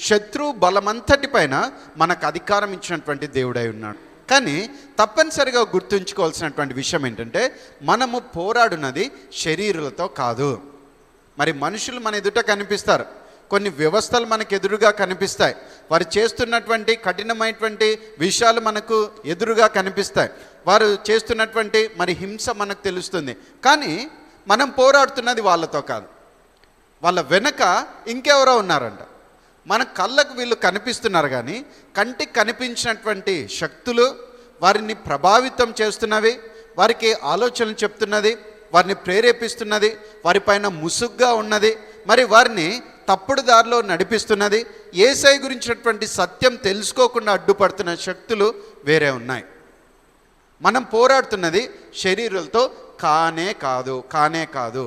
శత్రు బలమంతటి పైన మనకు అధికారం ఇచ్చినటువంటి దేవుడై ఉన్నాడు. కానీ తప్పనిసరిగా గుర్తుంచుకోవాల్సినటువంటి విషయం ఏంటంటే, మనము పోరాడున్నది శరీరులతో కాదు. మరి మనుషులు మన ఎదుట కనిపిస్తారు, కొన్ని వ్యవస్థలు మనకు ఎదురుగా కనిపిస్తాయి, వారు చేస్తున్నటువంటి కఠినమైనటువంటి విషయాలు మనకు ఎదురుగా కనిపిస్తాయి, వారు చేస్తున్నటువంటి మరి హింస మనకు తెలుస్తుంది. కానీ మనం పోరాడుతున్నది వాళ్ళతో కాదు, వాళ్ళ వెనక ఇంకెవరో ఉన్నారంట. మన కళ్ళకు వీళ్ళు కనిపిస్తున్నారు, కానీ కంటికి కనిపించినటువంటి శక్తులు వారిని ప్రభావితం చేస్తున్నవి, వారికి ఆలోచనలు చెప్తున్నది, వారిని ప్రేరేపిస్తున్నది, వారిపైన ముసుగ్గా ఉన్నది, మరి వారిని తప్పుడు దారిలో నడిపిస్తున్నది, యేసయ్య గురించినటువంటి సత్యం తెలుసుకోకుండా అడ్డుపడుతున్న శక్తులు వేరే ఉన్నాయి. మనం పోరాడుతున్నది శరీరులతో కానే కాదు.